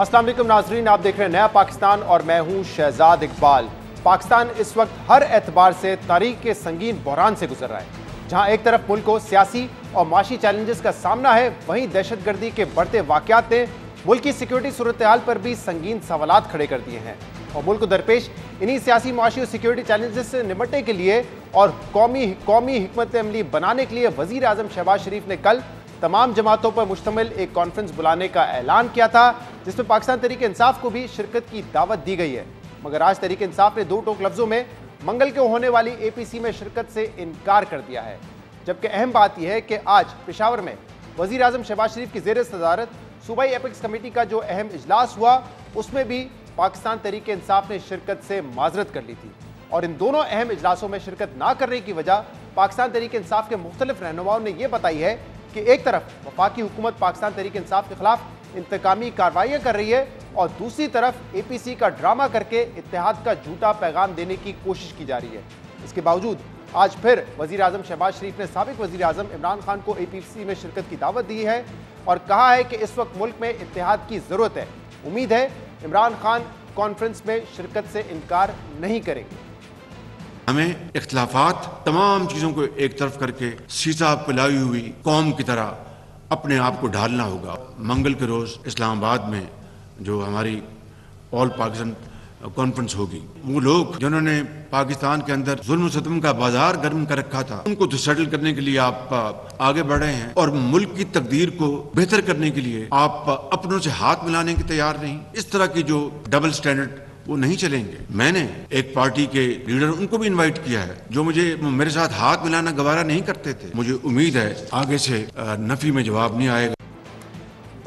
अस्सलाम वालेकुम नाजरीन, आप देख रहे हैं नया पाकिस्तान और मैं हूं शहजाद इकबाल। पाकिस्तान इस वक्त हर एतबार से तारीख के संगीन बहरान से गुजर रहा है। जहां एक तरफ मुल्क को सियासी और माशी चैलेंजेस का सामना है, वहीं दहशतगर्दी के बढ़ते वाकयात ने मुल्क की सिक्योरिटी सूरत हाल पर भी संगीन सवालात खड़े कर दिए हैं। और मुल्क को दरपेश इन्हीं सियासी, माशी और सिक्योरिटी चैलेंजेस से निपटने के लिए और कौमी हिकमत अमली बनाने के लिए वजीर आजम शहबाज शरीफ ने कल तमाम जमातों पर मुश्तमिल एक कॉन्फ्रेंस बुलाने का ऐलान किया था, जिसमें पाकिस्तान तहरीक इंसाफ को भी शिरकत की दावत दी गई है। मगर आज तहरीक इंसाफ ने दो टोक लफ्जों में मंगल को होने वाली APC में शिरकत से इनकार कर दिया है। जबकि अहम बात यह है कि आज पेशावर में वजीर आजम शहबाज शरीफ की ज़ेर सदारत सूबाई एपिक्स कमेटी का जो अहम इजलास हुआ, उसमें भी पाकिस्तान तहरीक इंसाफ ने शिरकत से माजरत कर ली थी। और इन दोनों अहम इजलासों में शिरकत ना करने की वजह पाकिस्तान तहरीक इंसाफ के मुख्तलिफ रहनुमाओं ने यह बताई है कि एक तरफ वफाकी हुकूमत पाकिस्तान तहरीक इंसाफ के खिलाफ इंतकामी कार्रवाइयाँ कर रही है और दूसरी तरफ APC का ड्रामा करके इत्तेहाद का झूठा पैगाम देने की कोशिश की जा रही है। इसके बावजूद आज फिर वजीर आजम शहबाज शरीफ ने साबिक वजीर आजम इमरान खान को APC में शिरकत की दावत दी है और कहा है कि इस वक्त मुल्क में इत्तेहाद की ज़रूरत है। उम्मीद है इमरान खान कॉन्फ्रेंस में शिरकत से इनकार नहीं करेंगे। हमें इख्तलाफात तमाम चीज़ों को एक तरफ करके सीसा पिलाई हुई कौम की तरह अपने आप को ढालना होगा। मंगल के रोज़ इस्लामाबाद में जो हमारी ऑल पाकिस्तान कॉन्फ्रेंस होगी, वो लोग जिन्होंने पाकिस्तान के अंदर जुल्म सितम का बाजार गर्म कर रखा था, उनको तो सेटल करने के लिए आप आगे बढ़ रहे हैं और मुल्क की तकदीर को बेहतर करने के लिए आप अपनों से हाथ मिलाने की तैयार नहीं। इस तरह की जो डबल स्टैंडर्ड वो नहीं चलेंगे। मैंने एक पार्टी के लीडर उनको भी इनवाइट किया है जो मेरे साथ हाथ मिलाना गवारा नहीं करते थे। मुझे उम्मीद है आगे से नफी में जवाब नहीं आएगा।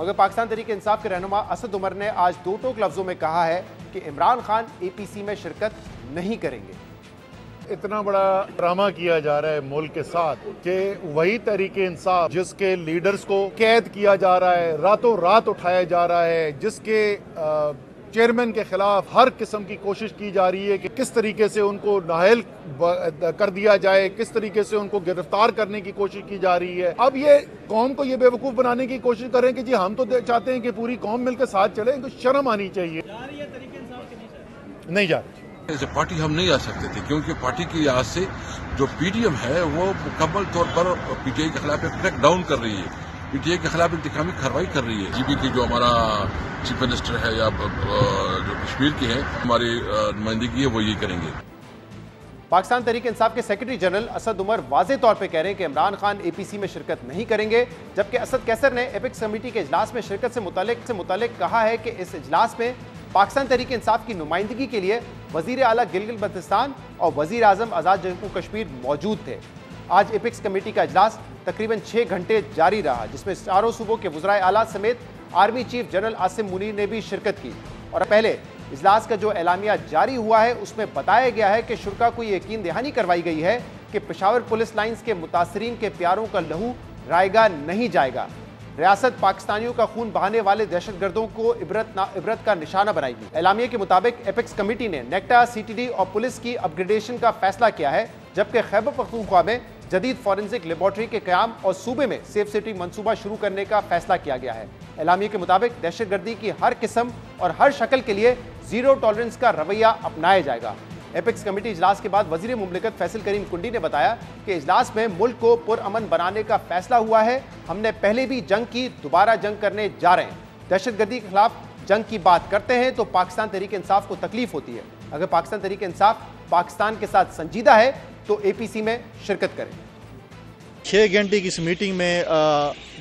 मगर पाकिस्तान तहरीक इंसाफ के रहनुमा असद उमर ने आज दो टोक लफ्जों में कहा है कि इमरान खान APC में शिरकत नहीं करेंगे। इतना बड़ा ड्रामा किया जा रहा है मुल्क के साथ कि वही तहरीक इंसाफ जिसके लीडर्स को कैद किया जा रहा है, रातों रात उठाया जा रहा है, जिसके चेयरमैन के खिलाफ हर किस्म की कोशिश की जा रही है कि किस तरीके से उनको नाअहल कर दिया जाए, किस तरीके से उनको गिरफ्तार करने की कोशिश की जा रही है। अब ये कौम को ये बेवकूफ़ बनाने की कोशिश कर रहे हैं कि जी हम तो चाहते हैं कि पूरी कौम मिलकर साथ चले। इनको शर्म आनी चाहिए। नहीं जा रही ऐसे पार्टी हम नहीं आ सकते थे, क्योंकि पार्टी की लिहाज से जो PTM है वो मुकम्मल तौर पर PTI के खिलाफ क्रैक डाउन कर रही है, PTI के खिलाफ इंतकामी कार्रवाई कर रही है। GB की जो हमारा चीफ मिनिस्टर है या जो कश्मीर की है हमारी नुमाइंदगी है, वो ये करेंगे। पाकिस्तान तहरीक इंसाफ के सेक्रेटरी जनरल असद उमर वाज़े तौर पर कह रहे हैं कि इमरान खान APC में शिरकत नहीं करेंगे, जबकि असद कैसर ने एपिक्स कमेटी के इजलास में शिरकत से मुतालिक कहा है कि इस इजलास में पाकिस्तान तहरीक इंसाफ की नुमाइंदगी के लिए वजीर आला गिलगित बल्तिस्तान और वजीर आजम आज़ाद जम्मू कश्मीर मौजूद थे। आज एपिक्स कमेटी का इजलास तकरीबन 6 घंटे जारी रहा, जिसमें चारों सूबों के वज़राए आला समेत army chief general Asim Munir ने भी शिरकत की। और पहले इजलास का जो एलामिया जारी हुआ है उसमें बताया गया है कि शुरा को यकीन दहानी करवाई गई है कि पेशावर पुलिस लाइंस के मुतासरीन के प्यारों का लहू रायगा नहीं जाएगा। रियासत पाकिस्तानियों का खून बहाने वाले दहशतगर्दों को इबरत का निशाना बनाएगी। एलामिया के मुताबिक एपिक्स कमेटी ने नेक्टा, CTD और पुलिस की अपग्रेडेशन का फैसला किया है, जबकि खैबर पख्तूनख्वा में जदीद फॉरेंसिक लेबॉर्ट्री के क़याम और सूबे में सेफ सिटी मंसूबा शुरू करने का फैसला किया गया है। एलामिया के मुताबिक दहशतगर्दी की हर किस्म और हर शक्ल के लिए ज़ीरो टॉलरेंस का रवैया अपनाया जाएगा। एपिक्स कमेटी इजलास के बाद वजीर मुमलिकत फैसल करीम कुंडी ने बताया कि इजलास में मुल्क को पुरअमन बनाने का फैसला हुआ है। हमने पहले भी जंग की, दोबारा जंग करने जा रहे हैं। दहशतगर्दी के खिलाफ जंग की बात करते हैं तो पाकिस्तान तहरीक इंसाफ को तकलीफ होती है। अगर पाकिस्तान तहरीक इंसाफ पाकिस्तान के साथ संजीदा है तो APC में शिरकत करें। 6 घंटे की इस मीटिंग में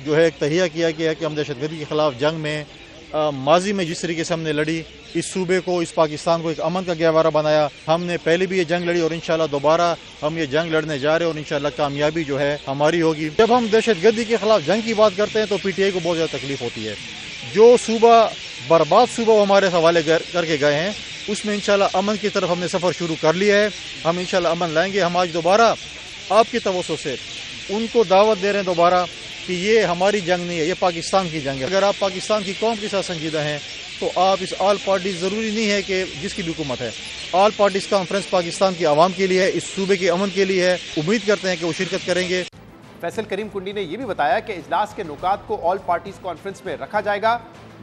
जो है एक तहिया किया गया कि हम दहशतगर्दी के खिलाफ जंग में माजी में जिस तरीके से हमने लड़ी, इस सूबे को, इस पाकिस्तान को एक अमन का गहवारा बनाया। हमने पहले भी ये जंग लड़ी और इंशाल्लाह दोबारा हम ये जंग लड़ने जा रहे हैं और इंशाल्लाह कामयाबी जो है हमारी होगी। जब हम दहशतगर्दी के खिलाफ जंग की बात करते हैं तो PTI को बहुत ज़्यादा तकलीफ होती है। जो सूबा बर्बाद सूबा हमारे हवाले करके गए हैं, उसमें इंशाल्लाह अमन की तरफ हमने सफ़र शुरू कर लिया है। हम इंशाल्लाह अमन लाएंगे। हम आज दोबारा आपकी तवज्जो से उनको दावत दे रहे हैं दोबारा कि ये हमारी जंग नहीं है, ये पाकिस्तान की जंग है। अगर आप पाकिस्तान की कौम के साथ संजीदा हैं तो आप इस ऑल पार्टीज ज़रूरी नहीं है कि जिसकी भी हुकूमत है, ऑल पार्टीज कॉन्फ्रेंस पाकिस्तान की आवाम के लिए है, इस सूबे के अमन के लिए है। उम्मीद करते हैं कि वो शिरकत करेंगे। फैसल करीम कुंडी ने यह भी बताया कि इजलास के नुकात को ऑल पार्टीज कॉन्फ्रेंस में रखा जाएगा।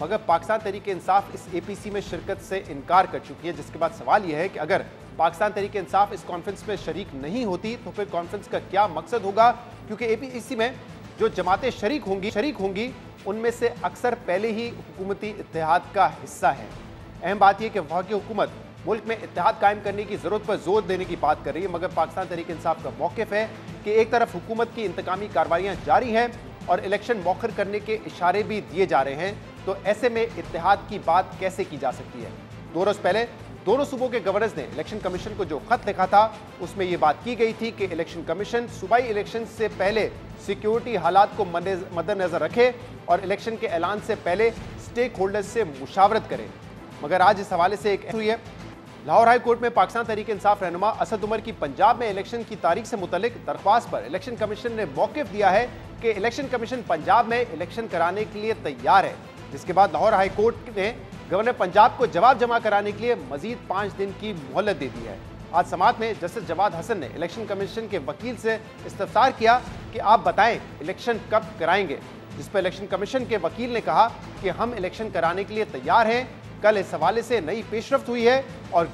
मगर पाकिस्तान तहरीक इंसाफ इस एपीसी में शिरकत से इनकार कर चुकी है, जिसके बाद सवाल यह है कि अगर पाकिस्तान तहरीक इंसाफ इस कॉन्फ्रेंस में शरीक नहीं होती तो फिर कॉन्फ्रेंस का क्या मकसद होगा, क्योंकि एपीसी में जो जमातें शरीक होंगी उनमें से अक्सर पहले ही हुकूमती इत्तेहाद का हिस्सा है। अहम बात यह कि वफाकी हुकूमत मुल्क में इत्तेहाद कायम करने की जरूरत पर जोर देने की बात कर रही है, मगर पाकिस्तान तहरीक इंसाफ का मौक़िफ़ है कि एक तरफ हुकूमत की इंतकामी कार्रवाइयाँ जारी हैं और इलेक्शन मौखर करने के इशारे भी दिए जा रहे हैं, तो ऐसे में इत्तेहाद की बात कैसे की जा सकती है। 2 रोज पहले दोनों सूबों के गवर्नर्स ने इलेक्शन कमीशन को जो खत लिखा था उसमें यह बात की गई थी कि इलेक्शन कमीशन सूबाई इलेक्शन से पहले सिक्योरिटी हालात को मद्देनजर रखे और इलेक्शन के ऐलान से पहले स्टेक होल्डर्स से मुशावरत करे। मगर आज इस हवाले से एक हुई है। लाहौर हाई कोर्ट में पाकिस्तान तहरीक इंसाफ रहनुमा असद उमर की पंजाब में इलेक्शन की तारीख से मुतल्लिक दरख्वास्त पर इलेक्शन कमीशन ने मौक़िफ़ दिया है कि इलेक्शन कमीशन पंजाब में इलेक्शन कराने के लिए तैयार है, जिसके बाद लाहौर हाई कोर्ट ने गवर्नर पंजाब को जवाब जमा कराने के लिए मजीद 5 दिन की मोहलत दे दी है। आज समाअत में जस्टिस जवाद हसन ने इलेक्शन कमीशन के वकील से इस्तफसार किया कि आप बताएं इलेक्शन कब कराएंगे, जिस पर इलेक्शन कमीशन के वकील ने कहा कि हम इलेक्शन कराने के लिए तैयार हैं। कल इस हवाले से नई पेशरफ्त हुई है और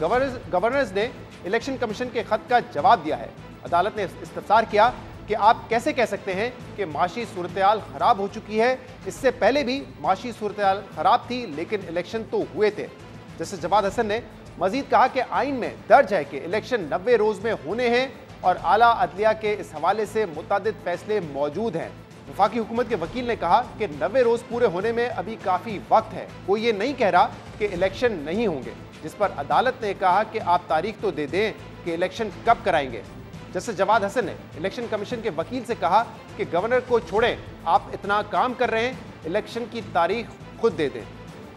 गवर्नर्स ने इलेक्शन कमीशन के खत का जवाब दिया है। अदालत ने इस्तफसार किया कि आप कैसे कह सकते हैं कि माशी सूरत-ए-हाल खराब हो चुकी है, इससे पहले भी माशी सूरत-ए-हाल खराब थी लेकिन इलेक्शन तो हुए थे। जस्टिस जवाद हसन ने मजीद कहा कि आइन में दर्ज है कि इलेक्शन 90 रोज में होने हैं और आला अदलिया के इस हवाले से मुतअद्दिद फैसले मौजूद हैं। वफाकी हुकूमत के वकील ने कहा कि 90 रोज पूरे होने में अभी काफ़ी वक्त है, कोई ये नहीं कह रहा कि इलेक्शन नहीं होंगे, जिस पर अदालत ने कहा कि आप तारीख तो दे दें कि इलेक्शन कब कराएंगे। जस्टिस जवाद हसन ने इलेक्शन कमीशन के वकील से कहा कि गवर्नर को छोड़ें, आप इतना काम कर रहे हैं, इलेक्शन की तारीख खुद दे दें।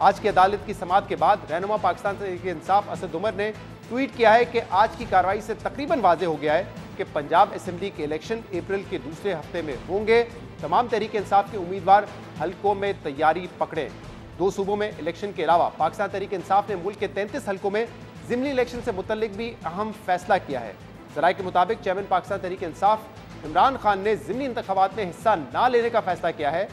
आज की अदालत की समाअत के बाद रहनुमा पाकिस्तान तहरीक इंसाफ असद उमर ने ट्वीट किया है कि आज की कार्रवाई से तकरीबन वाज़ेह हो गया है कि पंजाब असेंबली के इलेक्शन अप्रैल के दूसरे हफ्ते में होंगे। तमाम तहरीक इंसाफ के उम्मीदवार हल्कों में तैयारी पकड़े। 2 सूबों में इलेक्शन के अलावा पाकिस्तान तहरीक इंसाफ ने मुल्क के 33 हल्कों में ज़िमनी इलेक्शन से मुतल्लिक भी अहम फैसला किया है। ज़राए के मुताबिक चेयरमैन पाकिस्तान तहरीक इंसाफ इमरान खान ने ज़िमनी इंतखाबात में हिस्सा ना लेने का फैसला किया है।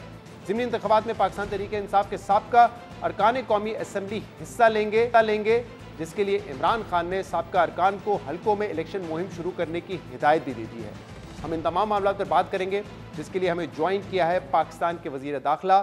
ज़िमनी इंतखाबात में पाकिस्तान तहरीक इंसाफ के साबका अरकान कौमी असम्बली हिस्सा लेंगे, जिसके लिए इमरान खान ने साबका अरकान को हल्कों में इलेक्शन मुहिम शुरू करने की हिदायत भी दे दी है। हम इन तमाम मामलों पर बात करेंगे, जिसके लिए हमें ज्वाइन किया है पाकिस्तान के वज़ीर दाखिला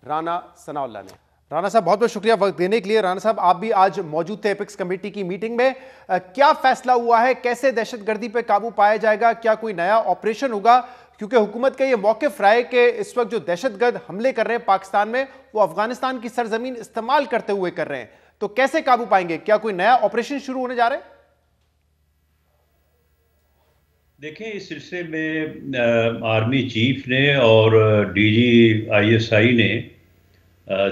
राना सनाउल्लाह ने। राना साहब बहुत बहुत शुक्रिया वक्त देने के लिए। राना साहब आप भी आज मौजूद थे एपेक्स कमेटी की मीटिंग में, क्या फैसला हुआ है, कैसे दहशतगर्दी पे काबू पाया जाएगा, क्या कोई नया ऑपरेशन होगा, क्योंकि हुकूमत का ये मौक़िफ़ रहा है कि इस वक्त जो दहशतगर्द हमले कर रहे हैं पाकिस्तान में वो अफगानिस्तान की सरजमीन इस्तेमाल करते हुए कर रहे हैं, तो कैसे काबू पाएंगे, क्या कोई नया ऑपरेशन शुरू होने जा रहा है? देखें, इस सिलसिले में आर्मी चीफ ने और डीजी ISI ने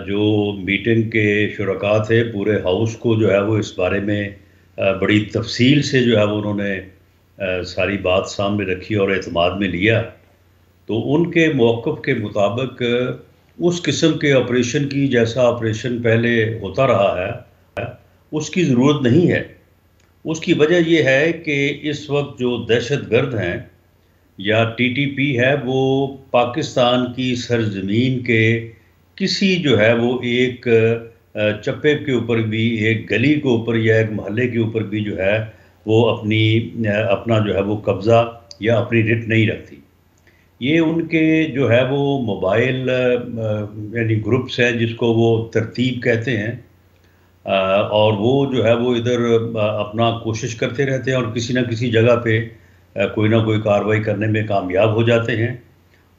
जो मीटिंग के शुरका थे पूरे हाउस को जो है वो इस बारे में बड़ी तफसील से जो है वो उन्होंने सारी बात सामने रखी और एतमाद में लिया। तो उनके मौक़िफ़ के मुताबिक उस किस्म के ऑपरेशन की जैसा ऑपरेशन पहले होता रहा है उसकी ज़रूरत नहीं है। उसकी वजह यह है कि इस वक्त जो दहशतगर्द हैं या TTP है वो पाकिस्तान की सरजमीन के किसी जो है वो एक चप्पे के ऊपर भी, एक गली के ऊपर या एक मोहल्ले के ऊपर भी जो है वो अपना जो है वो कब्ज़ा या अपनी रिट नहीं रखती। ये उनके जो है वो मोबाइल यानी ग्रुप्स हैं जिसको वो तरतीब कहते हैं, और वो जो है वो इधर अपना कोशिश करते रहते हैं और किसी न किसी जगह पे कोई ना कोई कार्रवाई करने में कामयाब हो जाते हैं।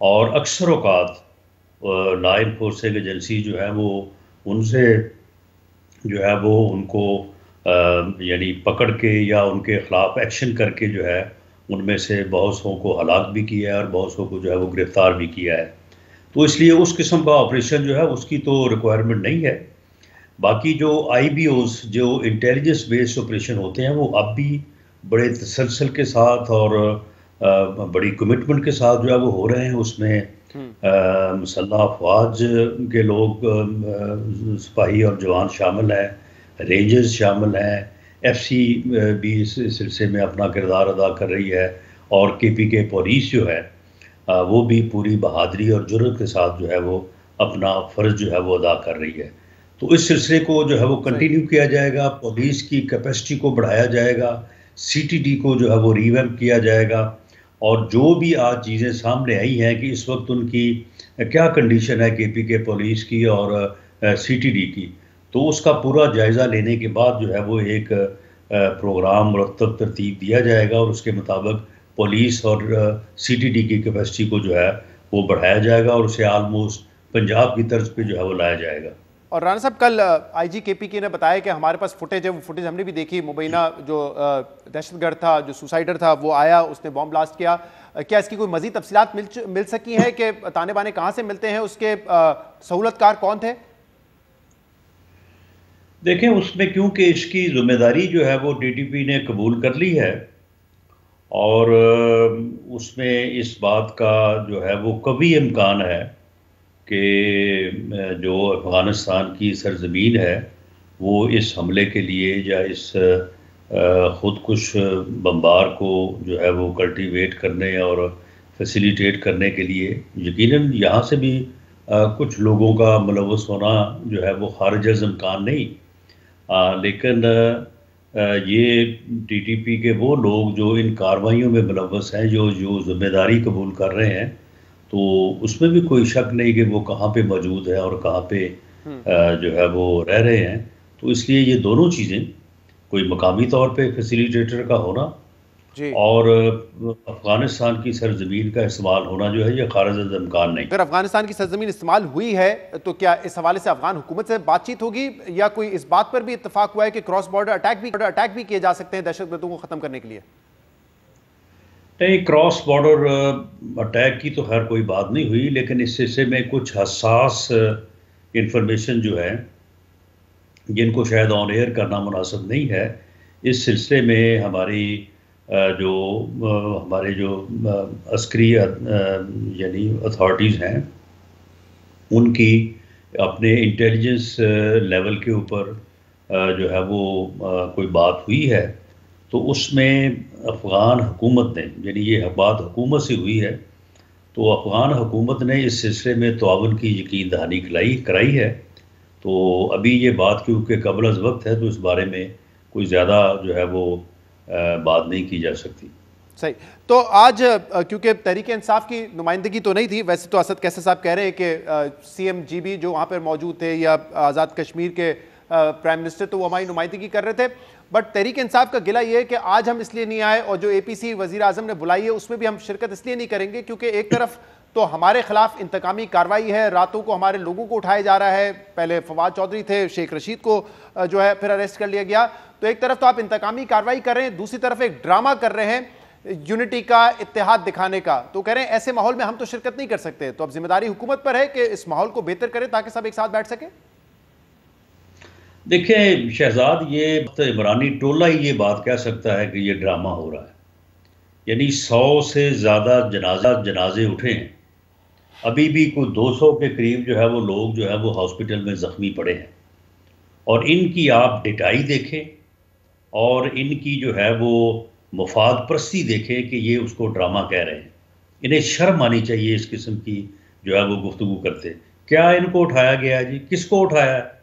और अक्सर औक़ात लॉ इन्फोर्सिंग एजेंसी जो है वो उनसे जो है वो उनको यानी पकड़ के या उनके ख़िलाफ़ एक्शन करके जो है उनमें से बहुत सौ को हलाक भी किया है और बहुत सौ को जो है वो गिरफ़्तार भी किया है। तो इसलिए उस किस्म का ऑपरेशन जो है उसकी तो रिक्वायरमेंट नहीं है। बाकी जो IBOs जो इंटेलिजेंस बेस्ड ऑपरेशन होते हैं वो अब भी बड़े तसलसल के साथ और बड़ी कमिटमेंट के साथ जो है वो हो रहे हैं। उसमें मुसल्लह अफवाज के लोग सिपाही और जवान शामिल हैं, रेंजर्स शामिल हैं, FC भी इस सिलसिले में अपना किरदार अदा कर रही है और KPK पुलिस जो है वो भी पूरी बहादुरी और जुर्रत के साथ जो है वो अपना फ़र्ज़ जो है वो अदा कर रही है। तो इस सिलसिले को जो है वो कंटिन्यू किया जाएगा, पुलिस की कैपेसिटी को बढ़ाया जाएगा, सीटीडी को जो है वो रिवैम्प किया जाएगा, और जो भी आज चीज़ें सामने आई हैं कि इस वक्त उनकी क्या कंडीशन है केपी के पुलिस की और सीटीडी की, तो उसका पूरा जायज़ा लेने के बाद जो है वो एक प्रोग्राम मुरतब तरतीब दिया जाएगा और उसके मुताबिक पुलिस और सीटीडी की कैपेसिटी को जो है वो बढ़ाया जाएगा और उसे आलमोस्ट पंजाब की तर्ज पे जो है वो लाया जाएगा। और राणा साहब, कल आईजी केपी ने बताया कि हमारे पास फुटेज है, वो फुटेज हमने भी देखी। मुबैना जो दहशतगर्द था, जो सुसाइडर था, वो आया, उसने बॉम्ब ब्लास्ट किया। क्या इसकी कोई मजीद तफसीलात मिल सकी है कि ताने बाने कहाँ से मिलते हैं, उसके सहूलतकार कौन थे? देखें, उसमें क्योंकि इसकी जिम्मेदारी जो है वो डीटीपी ने कबूल कर ली है और उसमें इस बात का जो है वो कभी इम्कान है कि जो अफ़गानिस्तान की सरज़मीन है वो इस हमले के लिए या इस ख़ुदकुश बमबार को जो है वो कल्टीवेट करने और फैसिलिटेट करने के लिए यकीनन यहाँ से भी कुछ लोगों का मुलव्वस होना जो है वो खारिज इम्कान नहीं। लेकिन ये टीटीपी के वो लोग जो इन कार्रवाइयों में मुलव्वस हैं, जो जिम्मेदारी कबूल कर रहे हैं, तो उसमें भी कोई शक नहीं कि वो कहाँ पे मौजूद है और कहाँ पे जो है वो रह रहे हैं। तो इसलिए ये दोनों चीज़ें, कोई मकामी तौर पे फैसिलिटेटर का होना जी, और अफ़गानिस्तान की सरजमीन का इस्तेमाल होना जो है ये खारिज इम्कान नहीं। अगर अफगानिस्तान की सरजमीन इस्तेमाल हुई है तो क्या इस हवाले से अफगान हुकूमत से बातचीत होगी, या कोई इस बात पर भी इत्तेफाक हुआ है कि क्रॉस बॉर्डर अटैक भी किए जा सकते हैं दहशतगर्दों को ख़त्म करने के लिए? नहीं, क्रॉस बॉर्डर अटैक की तो खैर कोई बात नहीं हुई, लेकिन इस सिलसिले में कुछ हसास इंफॉर्मेशन जो है जिनको शायद ऑन एयर करना मुनासिब नहीं है, इस सिलसिले में हमारे जो अस्करी यानी अथॉरिटीज़ हैं उनकी अपने इंटेलिजेंस लेवल के ऊपर जो है वो कोई बात हुई है, तो उसमें अफ़गान हुकूमत ने, यानी ये बात हुकूमत से हुई है, तो अफ़गान हुकूमत ने इस सिलसिले में ताउन की यकीन दहानी कराई है। तो अभी ये बात क्योंकि कबल अज़ वक्त है तो इस बारे में कोई ज़्यादा जो है वो बात नहीं की जा सकती। सही। तो आज क्योंकि तहरीक इंसाफ की नुमाइंदगी तो नहीं थी, वैसे तो असद कैसर साहब कह रहे हैं कि CMGB जो वहाँ पर मौजूद थे या आज़ाद कश्मीर के प्राइम मिनिस्टर, तो वो हमारी नुमाइंदगी कर रहे थे, बट तहरीक इंसाफ का गिला ये है कि आज हम इसलिए नहीं आए और जो APC वज़ीर आज़म ने बुलाई है उसमें भी हम शिरकत इसलिए नहीं करेंगे क्योंकि एक तरफ तो हमारे खिलाफ इंतकामी कार्रवाई है, रातों को हमारे लोगों को उठाया जा रहा है, पहले फवाद चौधरी थे, शेख रशीद को जो है फिर अरेस्ट कर लिया गया। तो एक तरफ तो आप इंतकामी कार्रवाई कर रहे हैं, दूसरी तरफ एक ड्रामा कर रहे हैं यूनिटी का, इत्तेहाद दिखाने का। तो कह रहे हैं ऐसे माहौल में हम तो शिरकत नहीं कर सकते। तो अब जिम्मेदारी हुकूमत पर है कि इस माहौल को बेहतर करें ताकि सब एक साथ बैठ सके। देखिए शहजाद, ये इमरानी टोला ही ये बात कह सकता है कि ये ड्रामा हो रहा है, यानी 100 से ज़्यादा जनाजे उठे हैं, अभी भी कोई 200 के करीब जो है वो लोग जो है वो हॉस्पिटल में ज़ख्मी पड़े हैं, और इनकी आप डिटाई देखें और इनकी जो है वो मुफाद परस्ती देखें कि ये उसको ड्रामा कह रहे हैं। इन्हें शर्म आनी चाहिए इस किस्म की जो है वो गुफ्तगू करते। क्या इनको उठाया गया है जी? किसको उठाया है?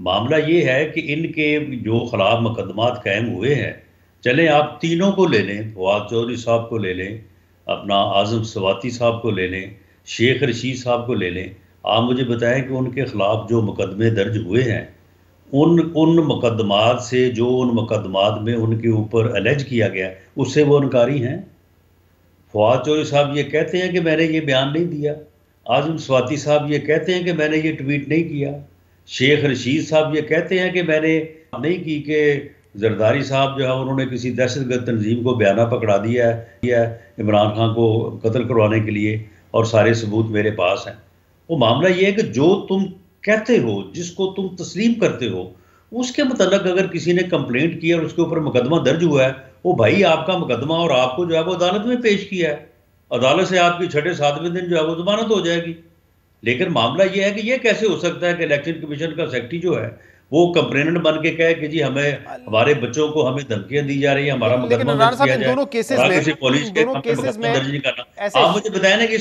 मामला ये है कि इनके जो खिलाफ मुकदमात कायम हुए हैं, चलें आप तीनों को ले लें, फवाद चौधरी साहब को ले लें, अपना आज़म सवाती साहब को ले लें, शेख रशीद साहब को ले लें, आप मुझे बताएं कि उनके खिलाफ जो मुकदमे दर्ज हुए हैं उन मुकदमात से, जो उन मुकदमात में उनके ऊपर एलेज किया गया उससे वो इनकारी हैं। फवाद चौधरी साहब ये कहते हैं कि मैंने ये बयान नहीं दिया, आज़म सवाती साहब ये कहते हैं कि मैंने ये ट्वीट नहीं किया, शेख रशीद साहब ये कहते हैं कि मैंने नहीं की, कि जरदारी साहब जो है उन्होंने किसी दहशतगर्द तंजीम को बयाना पकड़ा दिया है इमरान खान को कत्ल करवाने के लिए, और सारे सबूत मेरे पास हैं। वो मामला ये है कि जो तुम कहते हो, जिसको तुम तस्लीम करते हो, उसके मतलब अगर किसी ने कंप्लेंट की और उसके ऊपर मुकदमा दर्ज हुआ है, वो भाई आपका मुकदमा और आपको जो है वो अदालत में पेश किया है, अदालत से आपकी 6-7वें दिन जो है वो जमानत हो जाएगी। लेकिन मामला ये है कि ये कैसे हो सकता है कि इलेक्शन कमीशन का सेक्रेटरी जो है वो कंप्लेनेंट बन के कहे कि जी हमें, हमारे बच्चों को हमें धमकियां दी जा रही है, हमारा मुकदमा दोनों केसेस में पुलिस के दर्ज नहीं करना। आप मुझे बताएं ना कि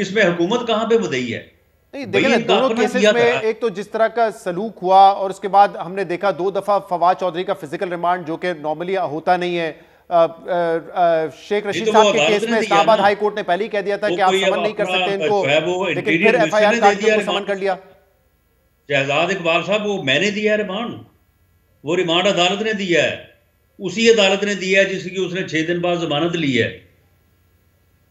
इसमें हुकूमत कहाँ पे मुद्दई है? नहीं देखिए ना, दोनों केसेस में एक तो जिस तरह का सलूक हुआ और उसके बाद हमने देखा 2 दफा फवाद चौधरी का फिजिकल रिमांड जो कि नॉर्मली होता नहीं है। शेख रशीद साहब के केस में इस्लामाबाद हाई कोर्ट ने पहले ही कह दिया था कि आप समन नहीं कर सकते इनको, लेकिन फिर एफआईआर काट के उनको समन कर लिया। शहजाद इकबाल साहब वो मैंने दिया है रिमांड, वो रिमांड अदालत ने दिया है, उसी अदालत ने दिया है जिसकी उसने 6 दिन बाद जमानत ली है।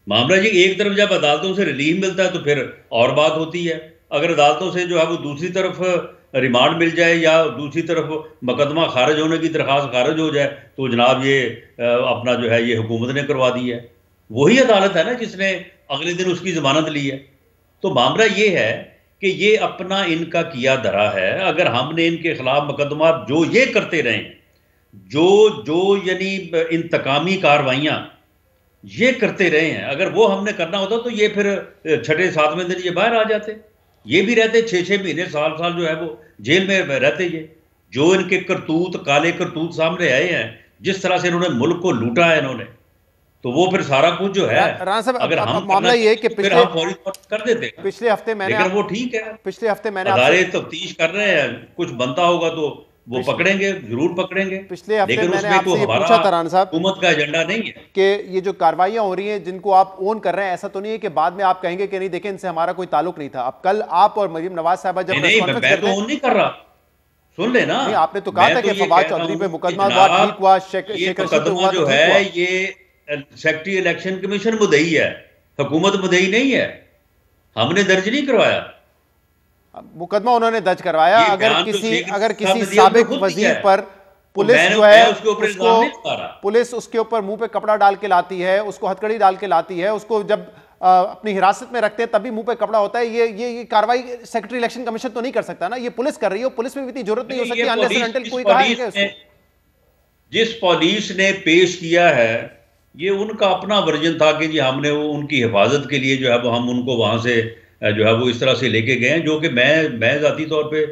मामला जी एक तरफ जब अदालतों से रिलीफ मिलता है तो फिर और बात होती है, अगर अदालतों से जो है वो दूसरी तरफ रिमांड मिल जाए या दूसरी तरफ मुकदमा खारिज होने की दरख्वास्त खारिज हो जाए तो जनाब ये अपना जो है ये हुकूमत ने करवा दी है, वही अदालत है ना जिसने अगले दिन उसकी जमानत ली है। तो मामला ये है कि ये अपना इनका किया धरा है। अगर हमने इनके खिलाफ मुकदमा जो ये करते रहे, जो यानी इंतकामी कार्रवाइयाँ ये करते रहे हैं, अगर वो हमने करना होता तो ये फिर 6-7वें दिन ये बाहर आ जाते, ये भी रहते 6-6 महीने साल जो है वो जेल में रहते। ये जो इनके करतूत काले करतूत सामने आए हैं, जिस तरह से इन्होंने मुल्क को लूटा है इन्होंने, तो वो फिर सारा कुछ जो है अगर हम मामला ये है कि फिर हम फौरी तौर पर कर देते। पिछले हफ्ते मैंने, लेकिन वो ठीक है, पिछले हफ्ते मैंने अदारे तफ्तीश कर रहे हैं, कुछ बनता होगा तो वो पकड़ेंगे, जरूर पकड़ेंगे। पिछले हफ्ते मैंने आपसे ये पूछा था राणा साहब, हुकूमत का एजेंडा नहीं है कि ये जो कार्रवाइयां हो रही हैं जिनको आप ओन कर रहे हैं, ऐसा तो नहीं है कि बाद में आप कहेंगे कि नहीं देखें इनसे हमारा कोई ताल्लुक नहीं था। अब कल आप और मरीम नवाज साहब जब नहीं, मैं तो ओन नहीं कर रहा, सुन लेना, नहीं आपने तो कहा था कि फवाद चौधरी पे मुकदमा ठीक हुआ, शेख रशीद हुआ, जो है ये सेक्रेटरी इलेक्शन कमीशन मुद्दई है, हुकूमत मुद्दई नहीं है, हमने दर्ज नहीं करवाया मुकदमा, उन्होंने दर्ज करवाया। अगर किसी साबिक वजीर पर पुलिस जो है उसको पुलिस उसके ऊपर मुंह पे कपड़ा डाल के लाती है, उसको हथकड़ी डाल के लाती है, उसको जब अपनी हिरासत में रखते हैं तभी मुंह पे कपड़ा होता है, ये कार्रवाई सेक्रेटरी इलेक्शन कमीशन तो नहीं कर सकता ना, ये पुलिस कर रही है। पुलिस में भी इतनी जरूरत नहीं हो सकती अनलेस एंड अनटिल कोई कहा है कि जिस पुलिस ने पेश किया है ये उनका अपना वर्जन था कि जी हमने वो उनकी हिफाजत के लिए जो है वो हम उनको वहां से जो है वो इस तरह से लेके गए हैं, जो कि मैं जाती तौर पे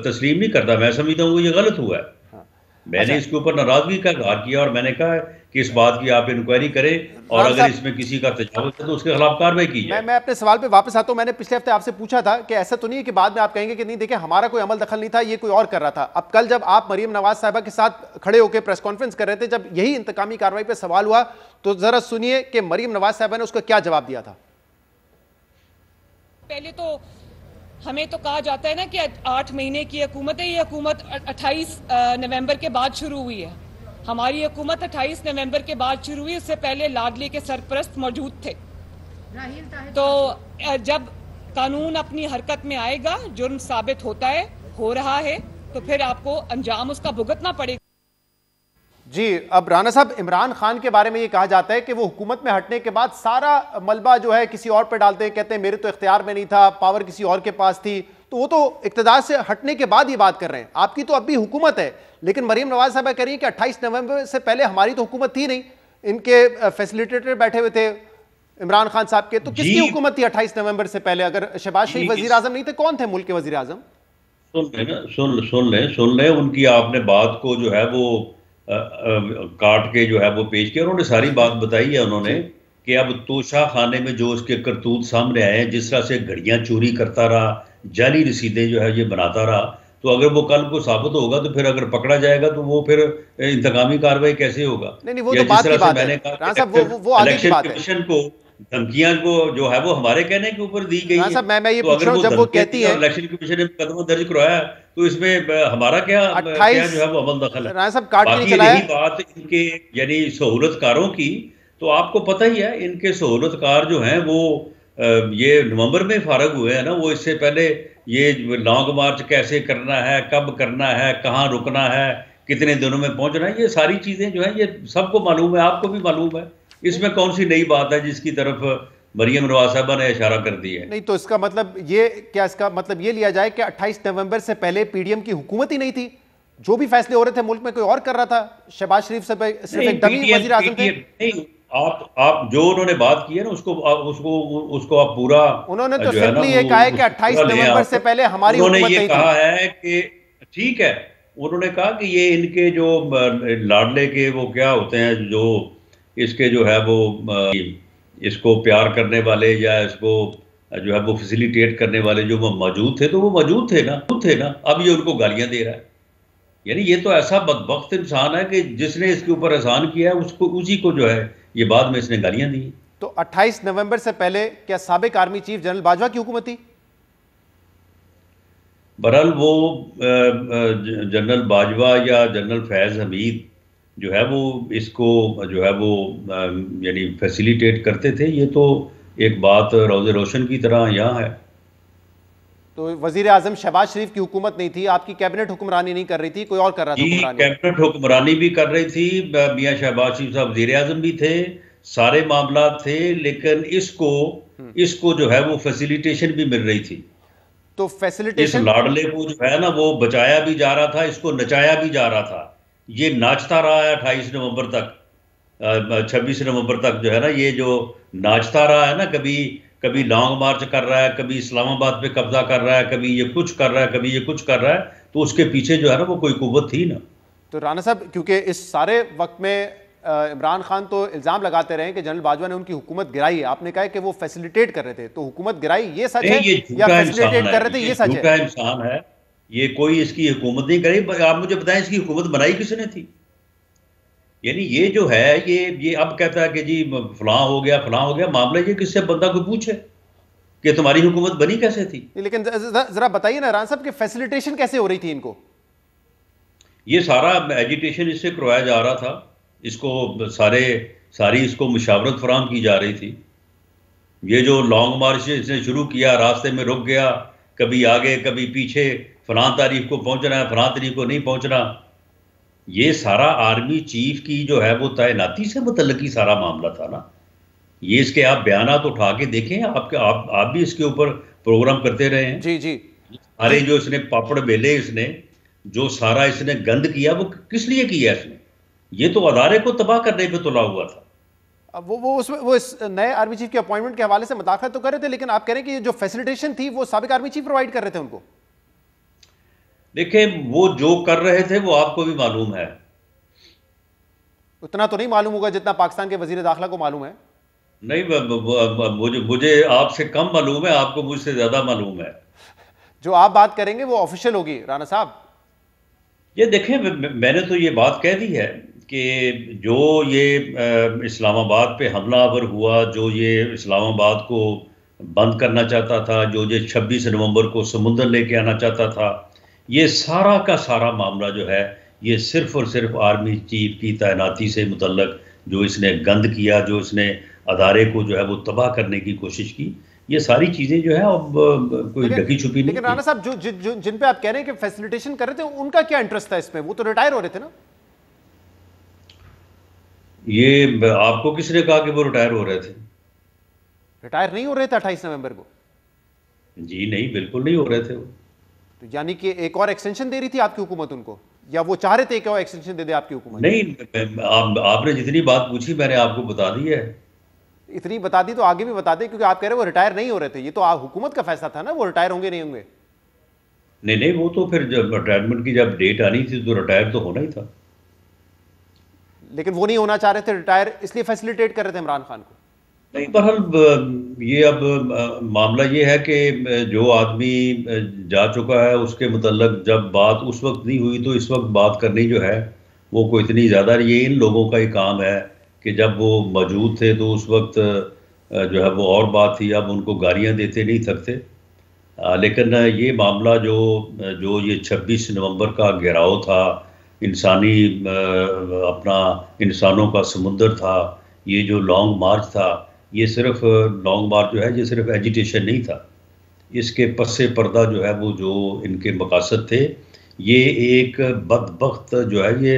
तस्लीम नहीं करता। मैं समझता हूँ ये गलत हुआ है। मैंने इसके ऊपर नाराजगी का इजहार किया और मैंने कहा कि इस बात की आप इंक्वायरी करें और अगर इसमें किसी का तजावुज़ है तो उसके खिलाफ कार्रवाई की जाए। मैं अपने सवाल पे वापस आता हूं। मैंने पिछले हफ्ते आपसे पूछा था कि ऐसा तो नहीं है कि बाद में आप कहेंगे कि नहीं देखिए हमारा कोई अमल दखल नहीं था, ये कोई और कर रहा था। अब कल जब आप मरीम नवाज साहिबा के साथ खड़े होकर प्रेस कॉन्फ्रेंस कर रहे थे, जब यही इंतकामी कार्रवाई पे सवाल हुआ, तो जरा सुनिए कि मरीम नवाज साहिबा ने उसका क्या जवाब दिया था। पहले तो हमें तो कहा जाता है ना कि 8 महीने की हुकूमत है, ये हुकूमत 28 नवंबर के बाद शुरू हुई है। हमारी हुकूमत 28 नवंबर के बाद शुरू हुई, उससे पहले लाडली के सरपरस्त मौजूद थे। तो जब कानून अपनी हरकत में आएगा, जुर्म साबित होता है, हो रहा है, तो फिर आपको अंजाम उसका भुगतना पड़ेगा। जी, अब राणा साहब, इमरान खान के बारे में ये कहा जाता है कि वो हुकूमत में हटने के बाद सारा मलबा जो है किसी और पे डालते हैं, कहते हैं मेरे तो इख्तियार में नहीं था, पावर किसी और के पास थी। तो वो तो इक़्तिदार से हटने के बाद ये बात कर रहे हैं। आपकी तो अब भी हुकूमत है, लेकिन मरीम नवाज साहबा कह रही है कि 28 नवंबर से पहले हमारी तो हुकूमत थी नहीं, इनके फैसिलिटेटर बैठे हुए थे इमरान खान साहब के। तो किसकी हुकूमत थी 28 नवंबर से पहले? अगर शहबाज शरीफ वजीर आजम नहीं थे, कौन थे मुल्क के वजीर आजम? सुन ले उनकी आपने बात को जो है वो काट के जो है वो पेश किया। उन्होंने सारी बात बताई है उन्होंने कि अब तोशा खाने में जो उसके करतूत सामने आए हैं, जिस तरह से घड़ियां चोरी करता रहा, जाली रसीदें जो है ये बनाता रहा, तो अगर वो कल को साबित होगा तो फिर अगर पकड़ा जाएगा तो वो फिर इंतकामी कार्रवाई कैसे होगा? नहीं, वो तो बात की बात है। वो आगे की बात है। कमीशन को धमकियां को जो है वो हमारे कहने के ऊपर दी गई है। मैं ये पूछ रहा हूं, जब वो कहती है इलेक्शन कमीशन ने मुकदमा दर्ज करवाया तो इसमें हमारा क्या जो है वो अमल दखल है? बाकी रही बात इनके यानी सहूलतकारों की, तो आपको पता ही है इनके सहूलतकार जो हैं वो ये नवंबर में फारग हुए हैं ना। वो इससे पहले ये लॉन्ग मार्च कैसे करना है, कब करना है, कहाँ रुकना है, कितने दिनों में पहुंचना है, ये सारी चीजें जो है ये सबको मालूम है, आपको भी मालूम है। इसमें कौन सी नई बात है जिसकी तरफ मरियम नवाज साहबा ने इशारा कर दिया है? नहीं, तो इसका मतलब ये क्या, इसका मतलब ये लिया जाए कि 28 नवंबर से पहले पीडीएम की हुकूमत ही नहीं थी? जो भी फैसले हो रहे थे मुल्क में कोई और कर रहा था? शहबाज शरीफ सिर्फ एक डमी वजीर आजम थे? नहीं, आप जो उन्होंने बात की है ना उसको आप पूरा, उन्होंने तो सिंपली ये कहा है कि 28 नवंबर से पहले हमारी हुकूमत नहीं थी। उन्होंने ये कहा है कि ठीक है, उन्होंने कहा कि ये इनके जो लाडले के वो क्या होते हैं, जो इसके जो है वो इसको प्यार करने वाले या इसको जो है वो फैसिलिटेट करने वाले जो वो मौजूद थे, तो वो मौजूद थे ना, अब ये उनको गालियां दे रहा है। यानी ये तो ऐसा बदबख्त इंसान है कि जिसने इसके ऊपर एहसान किया है उसको, उसी को जो है ये बाद में इसने गालियां दी। तो 28 नवंबर से पहले क्या साबिक आर्मी चीफ जनरल बाजवा की हुकूमत थी? बहरहाल वो जनरल बाजवा या जनरल फैज हमीद जो है वो इसको जो है वो यानी फैसिलिटेट करते थे। ये तो एक बात रोज़े रोशन की तरह यहाँ है। तो वजीर आजम शहबाज शरीफ की हुकूमत नहीं थी, आपकी कैबिनेट हुक्मरानी नहीं कर रही थी, कोई और कर रहा था हुक्मरानी? कैबिनेट हुक्मरानी भी कर रही थी, मियां शहबाज शरीफ साहब वजीर आजम भी थे, सारे मामला थे, लेकिन इसको जो है वो फैसिलिटेशन भी मिल रही थी। तो फैसिलिटेशन, इस लाडले को जो है ना वो बचाया भी जा रहा था, इसको नचाया भी जा रहा था। ये नाचता रहा है 28 नवंबर तक, 26 नवंबर तक जो है ना, ये जो नाचता रहा है ना, कभी लॉन्ग मार्च कर रहा है, कभी इस्लामाबाद पे कब्जा कर रहा है, कभी ये कुछ कर रहा है, कभी ये कुछ कर रहा है, तो उसके पीछे जो है ना वो कोई कुव्वत थी ना। तो राना साहब, क्योंकि इस सारे वक्त में इमरान खान तो इल्जाम लगाते रहे कि जनरल बाजवा ने उनकी हुकूमत गिराई है, आपने कहा कि वो फैसिलिटेट कर रहे थे, तो हुकूमत गिराई ये सच है या फैसिलिटेट कर रहे थे ये सच है? झूठा इंसान है ये, कोई इसकी हुकूमत नहीं करी। आप मुझे बताएं इसकी हुकूमत बनाई किसने थी? यानी ये जो है ये अब कहता है कि जी फलां हो गया, मामला ये किससे बंदा को पूछे कि तुम्हारी हुकूमत बनी कैसे थी। लेकिन जरा बताइए ना राना साहब कि फैसिलिटेशन कैसे हो रही थी इनको? ये सारा एजिटेशन इससे करवाया जा रहा था, इसको सारी इसको मुशावरत फराहम की जा रही थी। ये जो लॉन्ग मार्च इसने शुरू किया, रास्ते में रुक गया, कभी आगे कभी पीछे, फलां तारीख को पहुंचना है, फलां तारीख को नहीं पहुंचना, ये सारा आर्मी चीफ की जो है वो तैनाती से मुतल्लिक ही सारा मामला था ना। ये इसके आप बयानात उठा के देखें, आप भी इसके ऊपर प्रोग्राम करते रहे हैं। जी। सारे जो इसने पापड़ बेले, इसने जो सारा इसने गंद किया वो किस लिए किया इसने? ये तो अदारे को तबाह करने पे तुला हुआ था। अब वो इस नए आर्मी चीफ के अपॉइंटमेंट के हवाले से मुदाखलत तो कर रहे थे, लेकिन आप कह रहे हैं कि ये जो फैसिलिटेशन थी वो साबिक आर्मी चीफ प्रोवाइड कर रहे थे उनको। देखें, वो जो कर रहे थे वो आपको भी मालूम है। उतना तो नहीं मालूम होगा जितना पाकिस्तान के वजीर दाखिला को मालूम है। नहीं, मुझे आपसे कम मालूम है, आपको मुझसे ज्यादा मालूम है। जो आप बात करेंगे वो ऑफिशियल होगी राना साहब। ये देखें, मैंने तो ये बात कह दी है कि जो ये इस्लामाबाद पे हमलावर हुआ, जो ये इस्लामाबाद को बंद करना चाहता था, जो ये 26 नवंबर को समुंदर लेके आना चाहता था, ये सारा का सारा मामला जो है ये सिर्फ और सिर्फ आर्मी चीफ की तैनाती से मुतल्लक, जो इसने गंद किया, जो इसने अदारे को जो है वो तबाह करने की कोशिश की, ये सारी चीजें जो है अब कोई ढकी छुपी नहीं। लेकिन राना साहब, जो जिन पे आप कह रहे हैं कि फैसिलिटेशन कर रहे थे, उनका क्या इंटरेस्ट था इसमें? वो तो रिटायर हो रहे थे ना। ये आपको किसने कहा कि वो रिटायर हो रहे थे? रिटायर नहीं हो रहे थे 28 नवंबर को? जी नहीं, बिल्कुल नहीं हो रहे थे वो। तो यानी कि एक और एक्सटेंशन दे रही थी आपकी हुकूमत उनको, या वो चाह रहे थे एक और एक्सटेंशन दे दे आपकी हुकूमत? नहीं, आपने जितनी बात पूछी मैंने आपको बता दी है। इतनी बता दी तो आगे भी बता दें, क्योंकि आप कह रहे हैं वो रिटायर नहीं हो रहे थे। ये तो हुकूमत का फैसला था ना, वो रिटायर होंगे नहीं होंगे। नहीं, वो तो फिर जब रिटायरमेंट की जब डेट आनी थी तो रिटायर तो होना ही था। लेकिन वो नहीं होना चाह रहे थे रिटायर, इसलिए फैसिलिटेट कर रहे थे इमरान खान को। नहीं, बहरहाल ये अब मामला ये है कि जो आदमी जा चुका है उसके मुतल्लक जब बात उस वक्त नहीं हुई, तो इस वक्त बात करनी जो है वो कोई इतनी ज़्यादा, ये इन लोगों का ही काम है कि जब वो मौजूद थे तो उस वक्त जो है वो और बात थी, अब उनको गालियाँ देते नहीं थकते। लेकिन ये मामला जो ये 26 नवंबर का घेराव था, इंसानी अपना इंसानों का समुंदर था, ये जो लॉन्ग मार्च था, ये सिर्फ लॉन्ग मार्च जो है ये सिर्फ एजिटेशन नहीं था, इसके पस्से पर्दा जो है वो जो इनके मकासद थे, ये एक बदबख्त जो है ये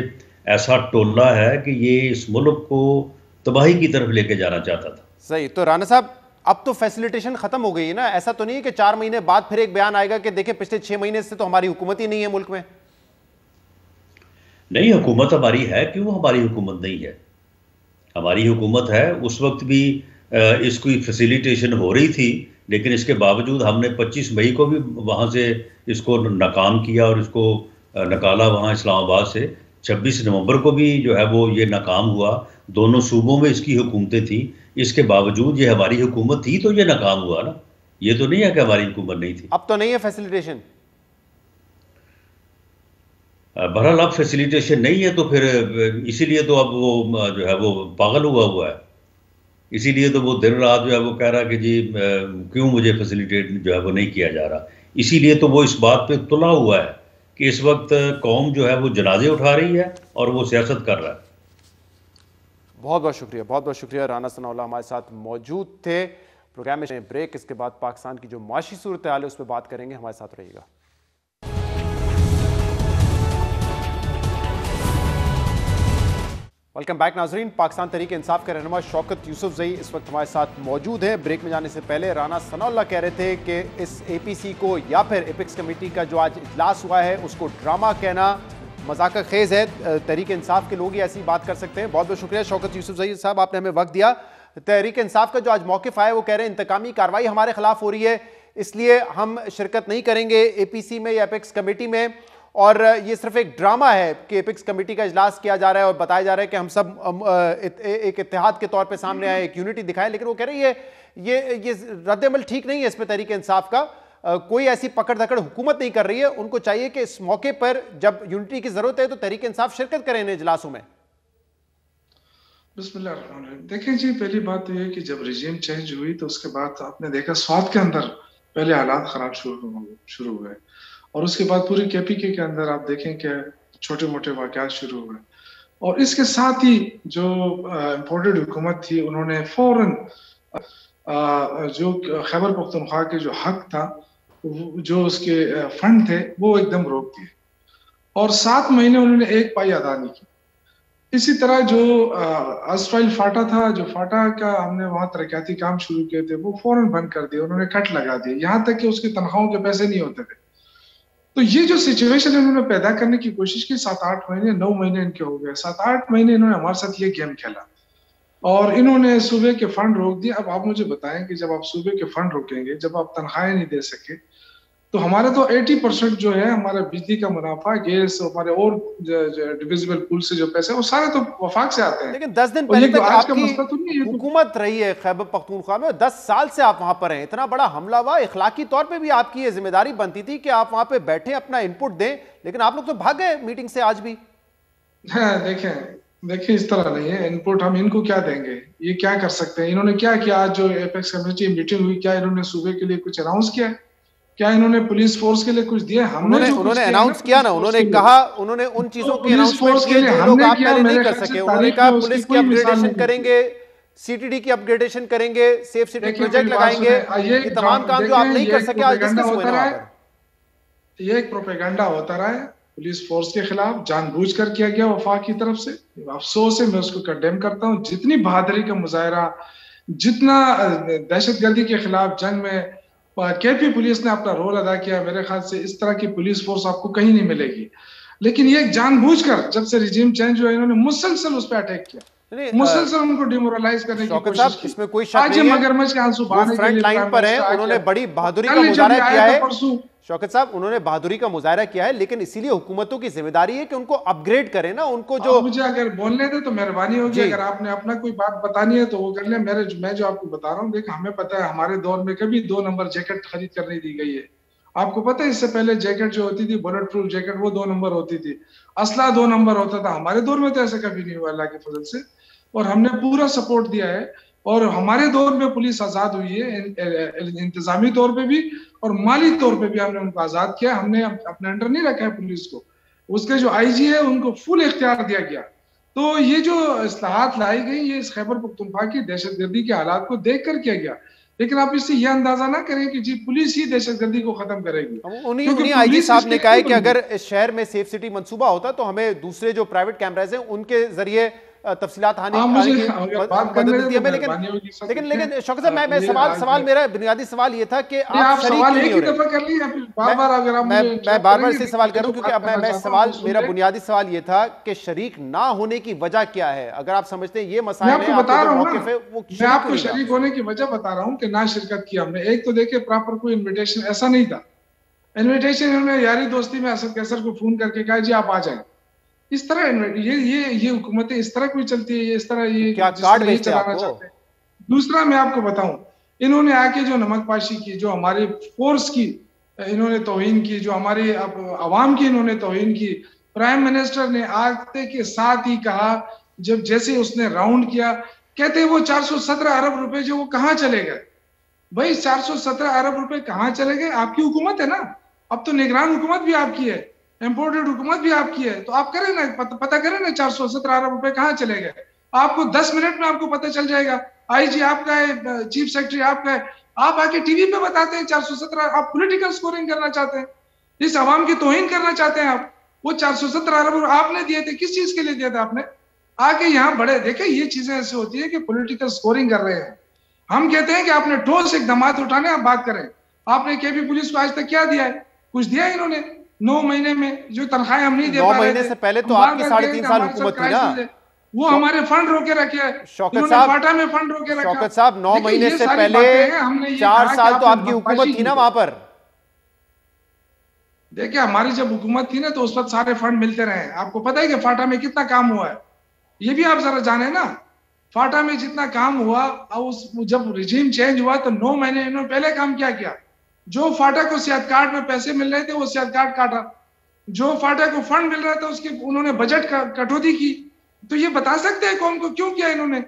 ऐसा टोला है कि ये इस मुल्क को तबाही की तरफ लेके जाना चाहता था। सही। तो राना साहब, अब तो फैसिलिटेशन खत्म हो गई है ना? ऐसा तो नहीं है कि 4 महीने बाद फिर एक बयान आएगा कि देखिए पिछले 6 महीने से तो हमारी हुकूमत ही नहीं है मुल्क में? नहीं, हुकूमत हमारी है। क्यों हमारी हुकूमत नहीं है? हमारी हुकूमत है। उस वक्त भी इसकी फैसिलिटेशन हो रही थी, लेकिन इसके बावजूद हमने 25 मई को भी वहाँ से इसको नाकाम किया और इसको निकाला वहाँ इस्लामाबाद से। 26 नवंबर को भी जो है वो ये नाकाम हुआ। दोनों सूबों में इसकी हुकूमतें थी, इसके बावजूद ये हमारी हुकूमत थी तो ये नाकाम हुआ ना। ये तो नहीं है कि हमारी हुकूमत नहीं थी। अब तो नहीं है फैसिलिटेशन। बहरहाल अब फैसिलिटेशन नहीं है तो फिर इसीलिए तो अब वो जो है वो पागल हुआ है। इसीलिए तो वो दिन रात जो है वो कह रहा है कि जी क्यों मुझे फैसिलिटेट जो है वो नहीं किया जा रहा। इसीलिए तो वो इस बात पे तुला हुआ है कि इस वक्त कौम जो है वो जनाजे उठा रही है और वो सियासत कर रहा है। बहुत बहुत शुक्रिया राना सनाउल्लाह हमारे साथ मौजूद थे प्रोग्राम में। ब्रेक, इसके बाद पाकिस्तान की जो माशी सूरत हाल है उस पर बात करेंगे। हमारे साथ रहिएगा। वेलकम बैक नाजरीन। पाकिस्तान तहरीक इंसाफ के रहनुमा शौकत यूसुफजई इस वक्त हमारे साथ मौजूद हैं। ब्रेक में जाने से पहले राना सनाउल्लाह कह रहे थे कि इस एपीसी को या फिर एपिक्स कमेटी का जो आज इजलास हुआ है उसको ड्रामा कहना मजाक खेज़ है। तहरीक इंसाफ के लोग ही ऐसी बात कर सकते हैं। बहुत बहुत शुक्रिया शौकत यूसुफजई साहब, आपने हमें वक्त दिया। तहरीक इंसाफ का जो आज मौक़िफ़ आया वो कह रहे हैं इंतकामी कार्रवाई हमारे खिलाफ हो रही है, इसलिए हम शिरकत नहीं करेंगे एपीसी में या एपिक्स कमेटी में, और ये सिर्फ एक ड्रामा है कि एपिक्स कमेटी का इजलास किया जा रहा है और बताया जा रहा है कि हम सब एक इत्तेहाद के तौर पे सामने आए, एक यूनिटी दिखाएं। लेकिन वो कह रही है ये रद्द-ए-अमल ठीक नहीं है इस पे तहरीक इंसाफ का। कोई ऐसी पकड़ धकड़ हुकूमत नहीं कर रही है। उनको चाहिए कि इस मौके पर जब यूनिटी की जरूरत है तो तहरीक इंसाफ शिरकत करें इन इजलासों में। बिस्मिल्लाह। देखिए जी, पहली बात तो ये कि जब रिजीम चेंज हुई तो उसके बाद आपने देखा स्वात के अंदर पहले हालात खराब शुरू हुए और उसके बाद पूरी केपीके के अंदर आप देखें कि छोटे मोटे वाक़यात शुरू हुए और इसके साथ ही जो इम्पोर्टेड हुकूमत थी उन्होंने फौरन जो खैबर पख्तूनख्वा के जो हक था, जो उसके फंड थे, वो एकदम रोक दिए और 7 महीने उन्होंने एक पाई अदा नहीं की। इसी तरह जो अस्ट्राइल फाटा था, जो फाटा का हमने वहाँ तरक्याती काम शुरू किए थे, वो फौरन बंद कर दिए, उन्होंने कट लगा दिए, यहाँ तक कि उसकी तनख्वाहों के पैसे नहीं होते थे। तो ये जो सिचुएशन इन्होंने पैदा करने की कोशिश की, 7-8 महीने 9 महीने इनके हो गए, 7-8 महीने इन्होंने हमारे साथ ये गेम खेला और इन्होंने सूबे के फंड रोक दिए। अब आप मुझे बताएं कि जब आप सूबे के फंड रोकेंगे, जब आप तनख्वाहें नहीं दे सके, तो हमारे तो 80% जो है हमारा बिजली का मुनाफा, गैस, हमारे और डिविजिबल पूल से जो पैसे वो सारे तो वफाक से आते हैं। लेकिन 10 दिन पहले तक आपकी हुकूमत रही है खैबर पख्तूनख्वा में, 10 साल से आप वहां पर हैं, इतना बड़ा हमला हुआ, इखलाकी तौर पे भी आपकी ये जिम्मेदारी बनती थी कि आप वहां पे बैठे अपना इनपुट दें, लेकिन आप लोग तो भाग गए मीटिंग से आज भी। हाँ, देखें इस तरह नहीं है। इनपुट हम इनको क्या देंगे, ये क्या कर सकते हैं? इन्होंने क्या किया? आज जो एपेक्स कमेटी मीटिंग हुई, क्या इन्होंने सूबे के लिए कुछ अनाउंस किया? क्या इन्होंने पुलिस फोर्स के लिए कुछ दिया? उन्होंने अनाउंस किया ना, उन्होंने कहा, उन्होंने उन चीजों की अनाउंसमेंट की जो लोग आप पहले नहीं कर सके। उन्होंने कहा पुलिस की अपग्रेडेशन करेंगे, सीटीडी की अपग्रेडेशन करेंगे, सेफ सिटी प्रोजेक्ट लगाएंगे, ये तमाम काम जो आप नहीं कर सके आज डिस्कस हुए ना। ये एक प्रोपेगेंडा होता रहा है पुलिस फोर्स के खिलाफ, जानबूझकर किया गया वफाक की तरफ से। अफसोस है, मैं उसको कंडेम करता हूँ। जितनी बहादुरी का मुजाहरा, जितना दहशतगर्दी के खिलाफ जंग में केपी पुलिस ने अपना रोल अदा किया, मेरे ख्याल से इस तरह की पुलिस फोर्स आपको कहीं नहीं मिलेगी। लेकिन ये जानबूझकर जब से रिजीम चेंज हुआ, इन्होंने मुसलसल उस पर अटैक किया, मुसलसल उनको डिमोरलाइज करने की कोशिश की। इसमें कोई शक नहीं है, मगरमच्छ के आंसू बहाने के लिए फ्रंट लाइन पर है, उन्होंने बड़ी बहादुरी का मुजाहरा किया है। शौकत साहब, उन्होंने बहादुरी का मुजाहरा किया है, लेकिन इसीलिए हुकूमतों की जिम्मेदारी है कि उनको अपग्रेड करें ना, उनको जो मुझे अगर बोलने दे तो मेहरबानी होगी। अगर आपने अपना कोई बात बतानी है तो वो कर ले। मैं जो आपको बता रहा हूँ, देख, हमें पता है हमारे दौर में कभी 2 नंबर जैकेट खरीद कर नहीं दी गई है। आपको पता है इससे पहले जैकेट जो होती थी, बुलेट प्रूफ जैकेट, वो 2 नंबर होती थी, असला 2 नंबर होता था। हमारे दौर में तो ऐसा कभी नहीं हुआ, अल्लाह के फजल से, और हमने पूरा सपोर्ट दिया है। और हमारे दौर में पुलिस आजाद हुई है, इंतजामी तौर पे भी और माली तौर पे भी हमने उनको आजाद किया। हमने अपने अंडर नहीं रखा है पुलिस को। उसके जो आईजी है उनको फुल इख्तियार दिया गया। तो ये जो इस्लाहात लाई गई, ये इस खैबर पख्तूनख्वा की दहशतगर्दी के हालात को देख कर किया गया। लेकिन आप इससे ये अंदाजा ना करें कि जी पुलिस ही दहशतगर्दी को खत्म करेगी। उन्हीं आईजी साहब ने कहा है कि अगर इस शहर में सेफ सिटी मंसूबा होता तो हमें दूसरे जो प्राइवेट कैमराज हैं उनके जरिए तफसीलात आने की मदद दी हमें। लेकिन शौकत साहब, मैं सवाल मेरा बुनियादी सवाल ये था कि आप शरीक क्यों नहीं हो रहे? मैं बार इसे सवाल करूं क्योंकि अब मेरा बुनियादी सवाल ये था कि शरीक ना होने की वजह क्या है? अगर आप समझते हैं ये मसाइल है, मैं आपको शरीक होने की वजह बता रहा हूँ कि ना शिरकत की हमने। एक तो देखिए, प्रॉपर कोई इन्विटेशन ऐसा नहीं था। इन्विटेशन इन्होंने यारी दोस्ती में असद कैसर को फोन करके कहा जी आप आ जाए। इस तरह ये हुकूमतें इस तरह कोई चलती है, ये इस तरह ये क्या कार्ड चलाना चाहते हैं। दूसरा मैं आपको बताऊं, इन्होंने आके जो नमकपाशी की, जो हमारी फोर्स की इन्होंने तौहीन की, जो हमारी अवाम की इन्होंने तौहीन की। प्राइम मिनिस्टर ने आते के साथ ही कहा, जब जैसे उसने राउंड किया, कहते वो 417 अरब रुपए जो वो कहाँ चले गए। भाई 417 अरब रुपए कहाँ चले गए? आपकी हुकूमत है ना, अब तो निगरान हुकूमत भी आपकी है, इम्पोर्टेड हुकूमत भी आपकी है, तो आप करें ना, पता करें ना 417 अरब रुपए कहाँ चले गए। आपको 10 मिनट में आपको पता चल जाएगा। आईजी आपका है, चीफ सेक्रेटरी आपका है, आप आके टीवी पे बताते हैं 417। आप पॉलिटिकल स्कोरिंग करना चाहते हैं, इस आवाम की तौहीन करना चाहते हैं आप। वो 417 अरब आपने दिए थे, किस चीज के लिए दिए थे आपने? आके यहाँ बड़े देखे, ये चीजें ऐसी होती है कि पॉलिटिकल स्कोरिंग कर रहे हैं। हम कहते हैं कि आपने ठोस इकदामात उठाने, आप बात करें। आपने केपी पुलिस को आज तक क्या दिया है? कुछ दिया है इन्होंने? 9 महीने में जो तनख्वाहें हम नहीं दे पा रहे थे। 9 महीने से पहले तो आपकी 3.5 साल हुकूमत थी ना, वो हमारे फंड रोके रखे हैं। शौकत साहब, फाटा में फंड रोके रखा। शौकत साहब 9 महीने से पहले 4 साल तो आपकी हुकूमत थी ना वहां पर। देखिए हमारी जब हुकूमत थी ना तो उस वक्त सारे फंड मिलते रहे। आपको पता है कि फाटा में कितना काम हुआ है, ये भी आप जरा जाने ना। फाटा में जितना काम हुआ, और जब रिजीम चेंज हुआ तो 9 महीने इन्होंने पहले काम क्या किया? जो फाटा को सेहत कार्ड में पैसे मिल रहे थे वो सेहत कार्ड काटा, जो फाटा को फंड मिल रहा था उसके उन्होंने बजट कटौती की। तो ये बता सकते हैं कौन को क्यों किया इन्होंने?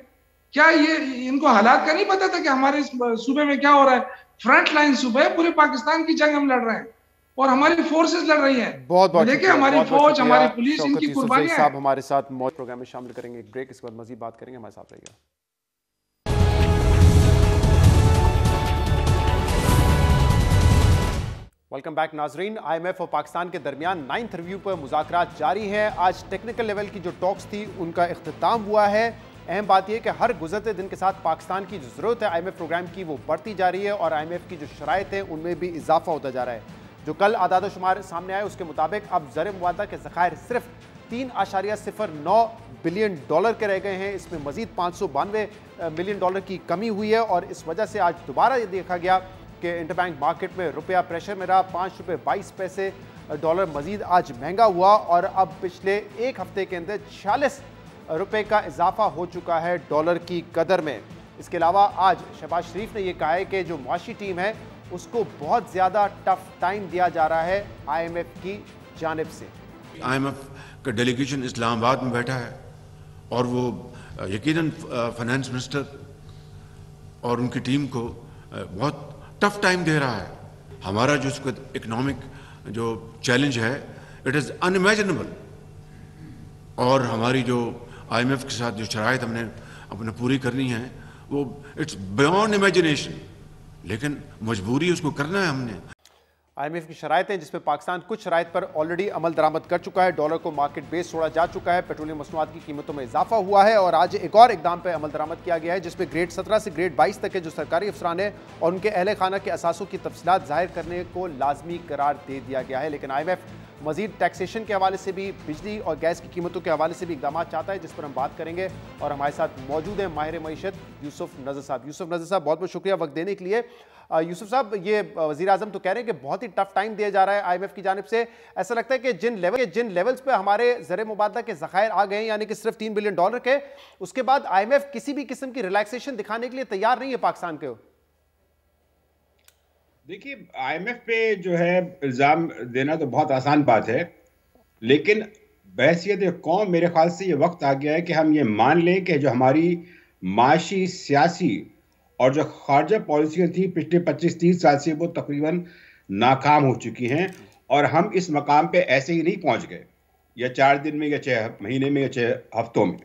क्या ये इनको हालात का नहीं पता था कि हमारे सूबे में क्या हो रहा है? फ्रंट लाइन सूबा है, पूरे पाकिस्तान की जंग हम लड़ रहे हैं और हमारी फोर्सेस लड़ रही हैं। बहुत बहुत देखिए हमारी फौज, हमारी पुलिस, इनकी कुर्बानियां साहब हमारे साथ मौजूद प्रोग्राम में शामिल करेंगे। एक ब्रेक, इसके बाद मजीद बात करेंगे। हमारे साथ रहिएगा। वेलकम बैक नाजरीन। IMF और पाकिस्तान के दरमियान 9th रिव्यू पर मुज़ाकरात जारी हैं। आज टेक्निकल लेवल की जो टॉक्स थी उनका इख्तिताम हुआ है। अहम बात यह कि हर गुजरते दिन के साथ पाकिस्तान की जो ज़रूरत है IMF प्रोग्राम की वो बढ़ती जा रही है और IMF की जो शराइत है उनमें भी इजाफा होता जा रहा है। जो कल आदाद शुमार सामने आए उसके मुताबिक अब ज़र मुबादला के ज़खायर सिर्फ 3.09 बिलियन डॉलर के रह गए हैं। इसमें मजीद 592 मिलियन डॉलर की कमी हुई है और इस वजह से आज दोबारा ये देखा गया कि इंटरबैंक मार्केट में रुपया प्रेशर में रहा। 5 रुपये 22 पैसे डॉलर मजीद आज महंगा हुआ और अब पिछले एक हफ्ते के अंदर 46 रुपये का इजाफा हो चुका है डॉलर की कदर में। इसके अलावा आज शहबाज शरीफ ने यह कहा है कि जो मुआशी टीम है उसको बहुत ज़्यादा टफ टाइम दिया जा रहा है IMF की जानिब से। IMF का डेलीगेशन इस्लामाबाद में बैठा है और वो यकीनन फाइनेंस मिनिस्टर और उनकी टीम को बहुत टफ टाइम दे रहा है। हमारा जो इसको इकोनॉमिक जो चैलेंज है इट इज़ अनइमेजिनेबल और हमारी जो IMF के साथ जो शराइत हमने अपने पूरी करनी है वो इट्स बियॉन्ड इमेजिनेशन, लेकिन मजबूरी उसको करना है हमने। IMF की शराइतें जिसमें पाकिस्तान कुछ शराइत पर ऑलरेडी अमल दरामद कर चुका है। डॉलर को मार्केट बेस छोड़ा जा चुका है, पेट्रोलियम मसनूआत की कीमतों में इजाफा हुआ है और आज एक और इकदाम पर अमल दरामद किया गया है जिसमें ग्रेड 17 से ग्रेड 22 तक के जो सरकारी अफसरान है और उनके अहल खाना के असासों की तफसीलात जाहिर करने को लाजमी करार दे दिया गया है। लेकिन IMF मजीद टैक्सेशन के हवाले से भी, बिजली और गैस की कीमतों के हवाले से भी इकदाम चाहता है जिस पर हम बात करेंगे और हमारे साथ मौजूद है माहिर मईशत यूसुफ नज़र साहब। यूसुफ नज़र साहब बहुत बहुत शुक्रिया वक्त देने के लिए। यूसुफ साहब, ये वज़ीर आज़म तो कह रहे हैं कि बहुत ही टफ टाइम दिया जा रहा है IMF की जानिब से। ऐसा लगता है कि जिन लेवल्स पे हमारे ज़र मुबादला के ज़खायर आ गए हैं यानी कि सिर्फ 3 बिलियन डॉलर के, उसके बाद IMF किसी भी किस्म की रिलैक्सेशन दिखाने के लिए तैयार नहीं है पाकिस्तान के। देखिए IMF पे जो है इल्ज़ाम देना तो बहुत आसान बात है, लेकिन बहैसियत कौम मेरे ख्याल से ये वक्त आ गया है कि हम ये मान लें कि जो हमारी माशी, सियासी और जो खारजा पॉलिसियाँ थी पिछले 25-30 साल से वो तकरीबन नाकाम हो चुकी हैं और हम इस मकाम पे ऐसे ही नहीं पहुंच गए, या 4 दिन में या 6 महीने में या 6 हफ्तों में।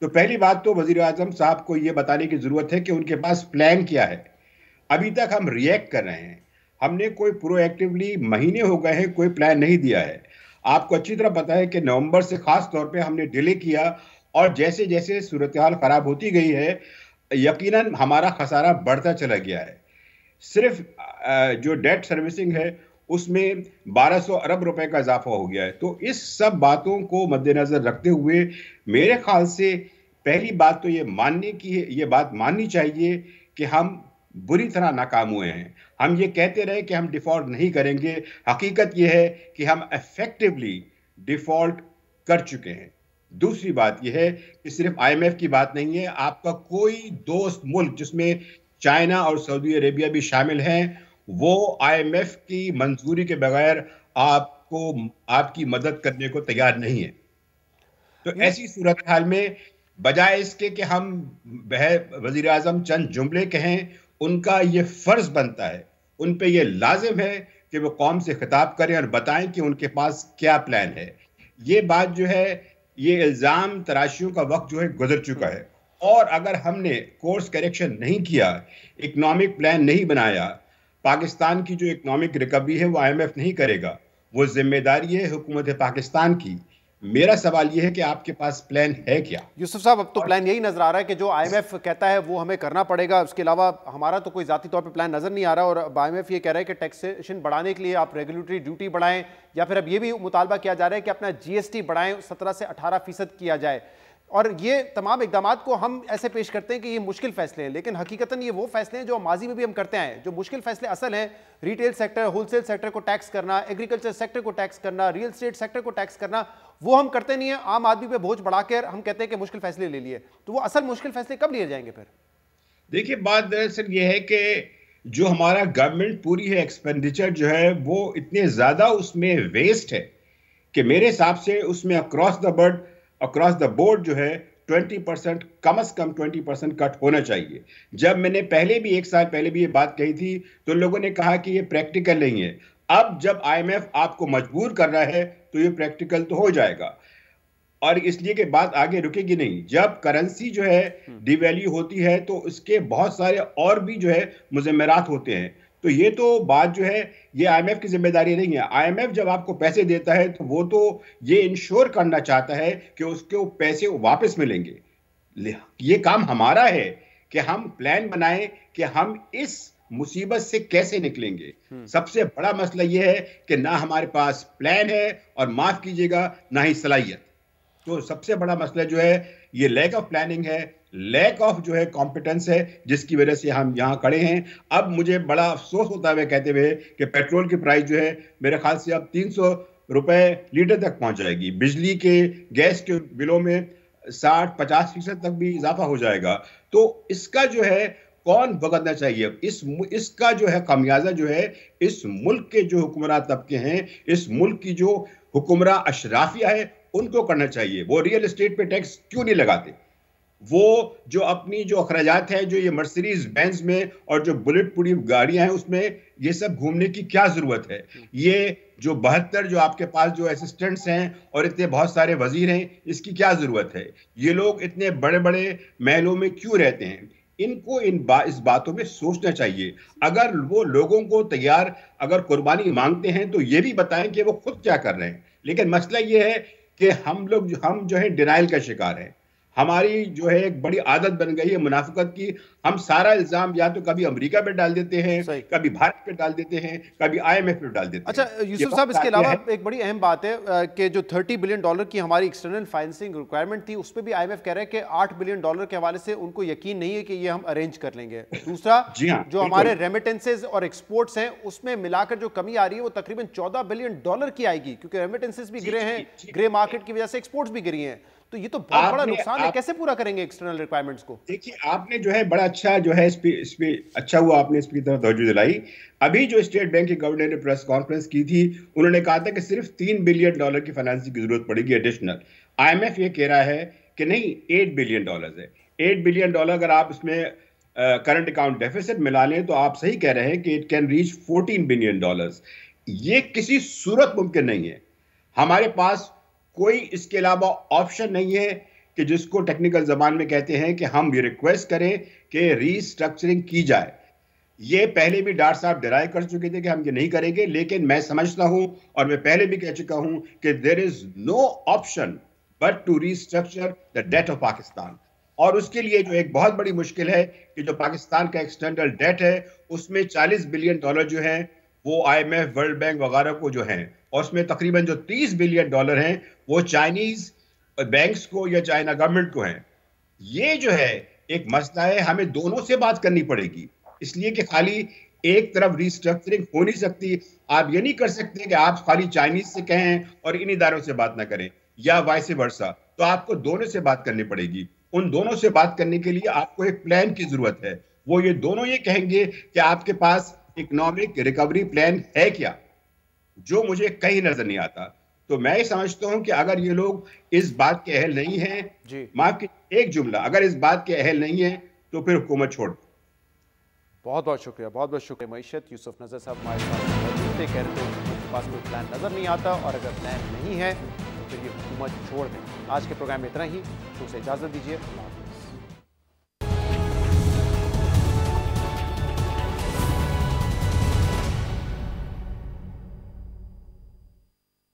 तो पहली बात तो वज़ीर आज़म साहब को ये बताने की ज़रूरत है कि उनके पास प्लान क्या है। अभी तक हम रिएक्ट कर रहे हैं, हमने कोई प्रोएक्टिवली, महीने हो गए हैं, कोई प्लान नहीं दिया है। आपको अच्छी तरह पता है कि नवंबर से ख़ास तौर पे हमने डिले किया और जैसे जैसे सूरत हाल ख़राब होती गई है यकीनन हमारा खसारा बढ़ता चला गया है। सिर्फ जो डेट सर्विसिंग है उसमें 1200 अरब रुपए का इजाफा हो गया है। तो इस सब बातों को मद्देनज़र रखते हुए मेरे ख्याल से पहली बात तो ये बात माननी चाहिए कि हम बुरी तरह नाकाम हुए हैं। हम ये कहते रहे कि हम डिफ़ॉल्ट नहीं करेंगे, हकीकत ये है कि हम इफेक्टिवली डिफ़ॉल्ट कर चुके हैं। दूसरी बात यह है कि सिर्फ IMF की बात नहीं है, आपका कोई दोस्त मुल्क जिसमें चाइना और सऊदी अरेबिया भी शामिल हैं, वो IMF की मंजूरी के बगैर आपकी मदद करने को तैयार नहीं है। तो ऐसी सूरत हाल में बजाय इसके कि हम वजीर आजम चंद जुमले कहें, उनका ये फर्ज बनता है, उन पे ये लाजिम है कि वो कौम से खिताब करें और बताएं कि उनके पास क्या प्लान है। ये बात जो है, ये इल्ज़ाम तराशियों का वक्त जो है गुजर चुका है, और अगर हमने कोर्स करेक्शन नहीं किया, इकोनॉमिक प्लान नहीं बनाया, पाकिस्तान की जो इकोनॉमिक रिकवरी है वो IMF नहीं करेगा, वो जिम्मेदारी है हुकूमत पाकिस्तान की। मेरा सवाल यह है कि आपके पास प्लान है क्या? यूसुफ साहब, अब तो प्लान यही नजर आ रहा है कि जो IMF कहता है वो हमें करना पड़ेगा, उसके अलावा हमारा तो कोई जाती तौर पे प्लान नजर नहीं आ रहा। और IMF ये कह रहा है कि टैक्सेशन बढ़ाने के लिए आप रेगुलेटरी ड्यूटी बढ़ाएं, या फिर अब ये भी मुतालबा किया जा रहा है कि अपना GST बढ़ाएं, 17 से 18% किया जाए। और ये तमाम इकदाम को हम ऐसे पेश करते हैं कि ये मुश्किल फैसले हैं, लेकिन हकीकतन ये वो फैसले हैं जो माजी में भी हम करते आए हैं। जो मुश्किल फैसले असल हैं, रिटेल सेक्टर, होलसेल सेक्टर को टैक्स करना, एग्रीकल्चर सेक्टर को टैक्स करना, रियल एस्टेट सेक्टर को टैक्स करना, वो हम करते नहीं है। आम आदमी पे बोझ बढ़ाकर हम कहते हैं कि मुश्किल फैसले ले लिए, तो वो असल मुश्किल फैसले कब लिए जाएंगे फिर? देखिए, बात दरअसल ये है कि जो हमारा गवर्नमेंट पूरी है, एक्सपेंडिचर जो है वो इतने ज्यादा उसमें वेस्ट है कि मेरे हिसाब से उसमें अक्रॉस द बोर्ड जो है 20%, कम से कम 20% कट होना चाहिए। जब मैंने पहले भी, 1 साल पहले भी ये बात कही थी, तो लोगों ने कहा कि ये प्रैक्टिकल नहीं है। अब जब IMF आपको मजबूर कर रहा है तो ये प्रैक्टिकल तो हो जाएगा, और इसलिए कि बात आगे रुकेगी नहीं। जब करेंसी जो है डिवैल्यू होती है तो उसके बहुत सारे और भी जो है मुज़म्मरात होते हैं। तो ये तो बात जो है ये IMF की जिम्मेदारी नहीं है। IMF जब आपको पैसे देता है तो वो तो ये इंश्योर करना चाहता है कि उसके पैसे वापस मिलेंगे। ये काम हमारा है कि हम प्लान बनाएं कि हम इस मुसीबत से कैसे निकलेंगे। सबसे बड़ा मसला यह है कि ना हमारे पास प्लान है और माफ कीजिएगा ना ही सलाहियत। तो सबसे बड़ा मसला जो है ये लैक ऑफ प्लानिंग है, लैक ऑफ जो है कॉम्पिटेंस है, जिसकी वजह से हम यहाँ खड़े हैं। अब मुझे बड़ा अफसोस होता है कहते हुए कि पेट्रोल की प्राइस जो है मेरे ख्याल से अब 300 रुपए लीटर तक पहुंच जाएगी। बिजली के, गैस के बिलों में 60-50% तक भी इजाफा हो जाएगा। तो इसका जो है कौन भुगतना चाहिए? इसका जो है खमियाजा जो है इस मुल्क के जो हुक्मरान तबके हैं, इस मुल्क की जो हुक्मरान अशराफिया है, उनको करना चाहिए। वो रियल एस्टेट पे टैक्स क्यों नहीं लगाते? वो जो अपनी जो अखराजात हैं, जो ये मर्सिडीज बेंज में और जो बुलेट प्रूफ गाड़ियां हैं उसमें ये सब घूमने की क्या जरूरत है? ये जो 72 जो आपके पास जो असिस्टेंट्स हैं और इतने बहुत सारे वजीर हैं, इसकी क्या जरूरत है? ये लोग इतने बड़े बड़े महलों में क्यों रहते हैं? इनको इस बातों में सोचना चाहिए। अगर वो लोगों को अगर कुर्बानी मांगते हैं तो ये भी बताएं कि वो खुद क्या कर रहे हैं। लेकिन मसला ये है कि हम जो है डिनाइल का शिकार हैं। हमारी जो है एक बड़ी आदत बन गई है मुनाफिकत की। हम सारा इल्जाम या तो कभी अमेरिका पे डाल देते हैं, कभी भारत पे डाल देते हैं, कभी IMF पे डाल देते हैं। अच्छा यूसुफ साहब, इसके अलावा एक बड़ी अहम बात है कि जो $30 बिलियन की हमारी एक्सटर्नल फाइनेंसिंग रिक्वायरमेंट थी, उस पर भी IMF कह रहा है कि $8 बिलियन के हवाले से उनको यकीन नहीं है कि ये हम अरेंज कर लेंगे। दूसरा, जो हमारे रेमिटेंसेज और एक्सपोर्ट्स हैं उसमें मिलाकर जो कमी आ रही है वो तकरीबन $14 बिलियन की आएगी, क्योंकि रेमिटेंसेज भी गिरे हैं, ग्रे मार्केट की वजह से एक्सपोर्ट्स भी गिरी हैं। तो ये तो बहुत बड़ा नुकसान है। कैसे पूरा करेंगे एक्सटर्नल रिक्वायरमेंट्स को? देखिए, आपने जो है बड़ा अच्छा जो है इस पे अच्छा हुआ आपने इसकी तरफ तवज्जो दिलाई। अभी जो स्टेट बैंक के गवर्नर ने प्रेस कॉन्फ्रेंस की थी, उन्होंने कहा था कि सिर्फ $3 बिलियन की फाइनेंसिंग की जरूरत पड़ेगी एडिशनल। IMF ये कह रहा है कि नहीं, $8 बिलियन है। $8 बिलियन अगर आप इसमें करंट अकाउंट डेफिसिट मिला लें तो आप सही कह रहे हैं कि इट कैन रीच $14 बिलियन। ये किसी सूरत मुमकिन नहीं है। हमारे पास कोई इसके अलावा ऑप्शन नहीं है कि जिसको टेक्निकल जबान में कहते हैं कि हम ये रिक्वेस्ट करें कि रीस्ट्रक्चरिंग की जाए। ये पहले भी डॉक्टर साहब डिराई कर चुके थे कि हम ये नहीं करेंगे, लेकिन मैं समझता हूं और मैं पहले भी कह चुका हूं कि there is no option but to restructure the debt of Pakistan. और उसके लिए जो एक बहुत बड़ी मुश्किल है कि जो पाकिस्तान का एक्सटर्नल डेट है उसमें $40 बिलियन जो है वो IMF, वर्ल्ड बैंक वगैरह को जो है, और उसमें तकरीबन जो $30 बिलियन हैं वो चाइनीज बैंक्स को या चाइना गवर्नमेंट को हैं। ये जो है एक मसला है, हमें दोनों से बात करनी पड़ेगी, इसलिए कि खाली एक तरफ रिस्ट्रक्चरिंग हो नहीं सकती। आप ये नहीं कर सकते कि आप खाली चाइनीज से कहें और इन इदारों से बात ना करें, या वाइस वर्सा। तो आपको दोनों से बात करनी पड़ेगी। उन दोनों से बात करने के लिए आपको एक प्लान की जरूरत है। वो ये दोनों ये कहेंगे कि आपके पास इकोनॉमिक रिकवरी प्लान है क्या, जो मुझे कहीं नजर नहीं आता। तो मैं समझता हूं कि अगर ये लोग इस बात के अहल नहीं हैं, माफ की एक जुमला, अगर इस बात के अहल नहीं है तो फिर हुकूमत छोड़ दो। बहुत बहुत शुक्रिया, बहुत बहुत शुक्रिया। मईशत यूसुफ नजर साहब हमारे साथ मौजूद थे, कह रहे थे उनके पास कोई प्लान नजर नहीं आता और अगर प्लान नहीं है तो फिर ये हुकूमत छोड़ दें। आज के प्रोग्राम में इतना ही, तो उसे इजाजत दीजिए।